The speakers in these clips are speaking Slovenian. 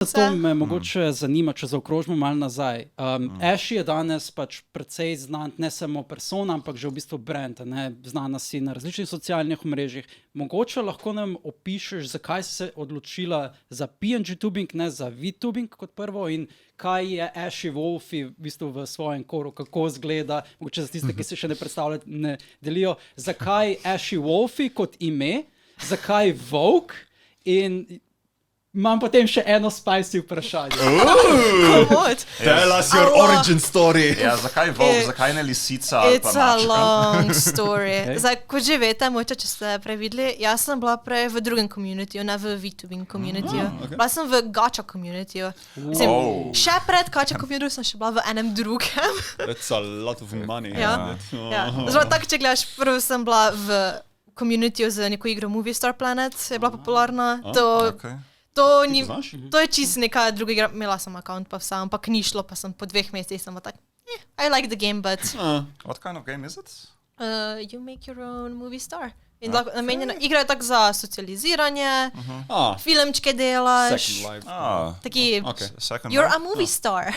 To me mogoče zanima, če zaokrožimo malo nazaj. Ashy je danes pač precej znan, ne samo persona, ampak že v bistvu brand, ne? Znana si na različnih socialnih omrežjih. Mogoče lahko nam opišeš, zakaj si se odločila za PNG tubing, ne za VTubing kot prvo, in kaj je Ashy Wolfie v bistvu v svojem koru, kako izgleda, mogoče za tiste, ki se še ne predstavljajo, ne delijo, zakaj Ashy Wolfie kot ime, zakaj Vogue, in imam potem še eno spicy vprašanje. Tell us your origin story. Ja, zakaj volk, zakaj ne lisica ali pa It's a mačka? long story. Zdaj, kot že veste, moče, če ste prevideli, jaz sem bila prej v drugem communityju, ne v VTubing communityju. Bila sem v gacha communityju. Mislim, še pred gacha communityju sem še bila v enem drugem. That's a lot of money. Ja. Zdaj, tako, če gledaš, prvo sem bila v communityju z neko igro Movie Star Planet, je bila popularna. To je čisto neka druga igra, imela sem account pa vse, ampak ni šlo, pa sem po 2 mesecih sem tak, I like the game, but What kind of game is it? you make your own movie star. In namenjena igra je tako za socializiranje, filmčke delaš, Second life. taki, Second you're Life? a movie star.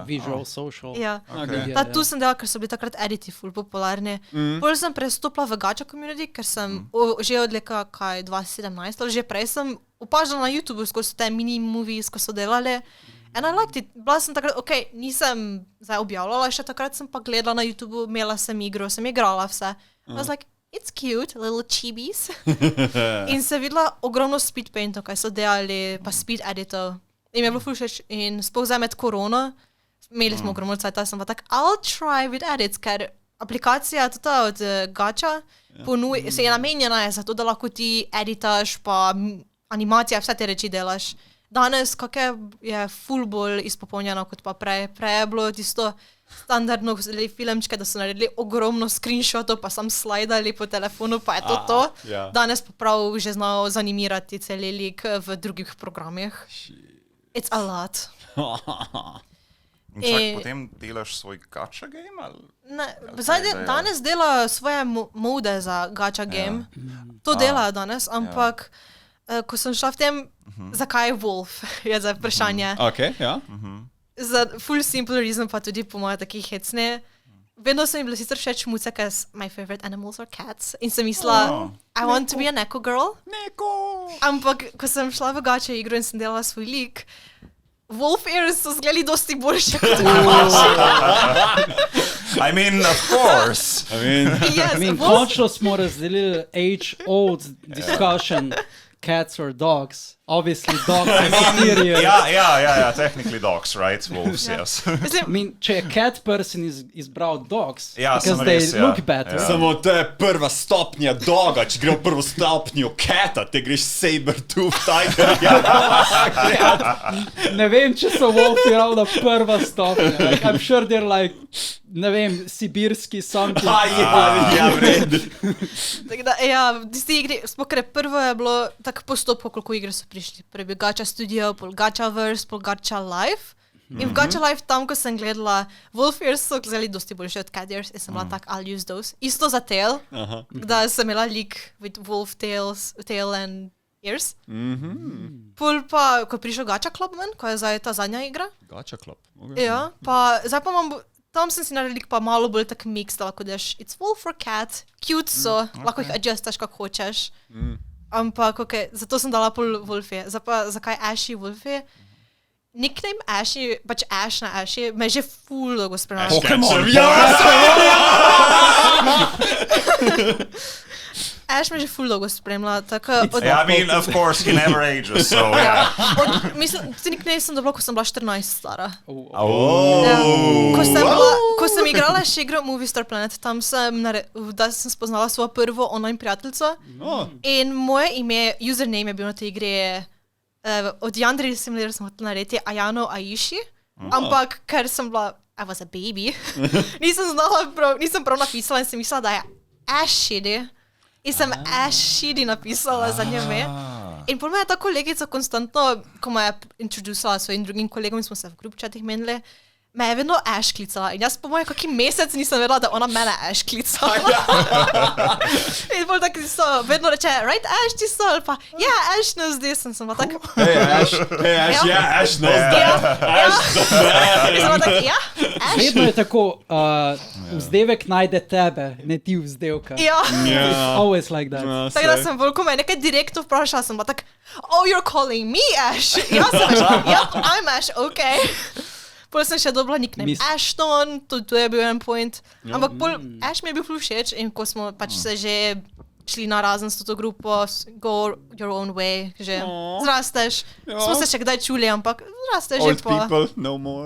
Visual, social. Ja. Okay. Tu sem delala, ker so bili takrat editi ful popularni. Potem sem prestopila v gacha community, ker sem že od leta 2017, ali že prej sem opažala na YouTubeu, skozi te mini movies, ko so delali. And I liked it. Bila sem takrat, nisem zdaj objavljala, še takrat sem pa gledala na YouTubeu, imela sem igro, sem igrala vse. I was like, it's cute, little chibis. In sem videla ogromno speed paintov, kaj so delali, pa speed editov. In mi je bilo ful všeč. In sploh zdaj med korona, imeli smo ogromno cajta, sem pa tak, I'll try with edits, ker aplikacija tudi od gacha se je namenjena za to, da lahko ti editaš, pa animacija, vse te reči delaš. Danes, kako je ful bolj izpopolnjeno kot pa prej. Prej je bilo tisto standardno filmčke, da so naredili ogromno screenshotov, pa sam slajdali po telefonu, pa je to. Danes pa prav že znajo zanimirati celi lik v drugih programih. It's a lot. In čak, potem delaš svoj gacha game? Ali? Ne, danes delajo svoje mode za gacha game. To delajo danes, ampak ko sem šla v tem, zakaj Wolf, je za vprašanje. Za full simple reason, pa tudi po moje takih hecne. Vedno so mi bile sicer všeč muce, ker my favorite animals are cats. In sem mislila, I want to be a neko girl. Ampak ko sem šla v gacha igro in sem delala svoj lik, Wolf ears so zgledali dosti boljše kot I mean, of course. I mean, končno smo razdelili age-old discussion, cats or dogs. Obviously dogs are superior. Yeah, technically dogs, right? Wolves, yes. I mean, če je cat person izbral dogs, Ja, because sem they res, look better. Samo to je prva stopnja doga, če gre v prvo stopnjo cata, te greš saber-tooth tiger. Ne vem, če so wolfi ravno prva stopnja. Like, I'm sure they're like, ne vem, sibirski something. Vred. Tako da, ja, v tisti igri, spokaj prvo je bilo tako postopko, koliko igre so prišli. Prej bil Gacha Studio, pol Gachaverse, pol Gacha Life. In v Gacha Life, tam, ko sem gledala, Wolf Ears so gledali dosti boljše od Cat Ears, in sem bila tak, I'll use those. Isto za Tail, da sem imela lik with wolf tail and ears. Pol pa, ko je prišel Gacha Clubman, ko je zdaj ta zadnja igra. Gacha club. Ja, pa zdaj pa imam, tam sem si naredila pa malo bolj tak mix, da lahko daš, it's wolf for cat, cute so, lahko jih adjustaš, kako hočeš. Ampak, zato sem dala pol Wolfie. Zdaj pa, zakaj Ashy Wolfie? Nickname Ashy, pač Ash na Ashy, me že ful dolgo spremljala. Pokémon. Ash me že ful dolgo spremljala, tako I mean, of course, he never ages, so yeah. Mislim, nickname sem dobila, ko sem bila 14 stara. Ja. Ko sem igrala še igro Movie Star Planet, tam sem spoznala svojo prvo online prijateljico. In moje ime, username je bil na tej igri, od Yandere Simulator sem hotela narediti Ayano Aishi, ampak ker sem bila, I was a baby, nisem prav napisala in sem mislila, da je Ashidi. In sem Ashidi napisala za njeme. In pol me je ta kolegica konstantno, ko me je introducila svojim drugim kolegom in smo se v group chatih menili, me je vedno Ash klicala in jaz po mojem kakšen mesec nisem vedela, da ona mene Ash klicala. In bolj tako so, vedno reče, right Ash ti so, ali pa, ja, Ash knows this, in sem pa tako, Hey Ash, Ash knows that. Ash knows that. in sem pa tako, ja, Ash. Vedno je tako, vzdevek najde tebe, ne ti vzdevka. Ja. Always like that. Tako da sem bolj, ko me je nekaj direktno vprašala, sem pa tako, oh, you're calling me Ash? Jaz sem Ash, yep, I'm Ash, okay. Pol sem še dobila nickname Ashton, tudi to je bil en point. Ampak pol Ash mi je bil ful všeč in ko smo pač se že šli na razen s to grupo, go your own way, že zrasteš. Smo se še kdaj čuli, ampak zrasteš že Old pa. people, no more.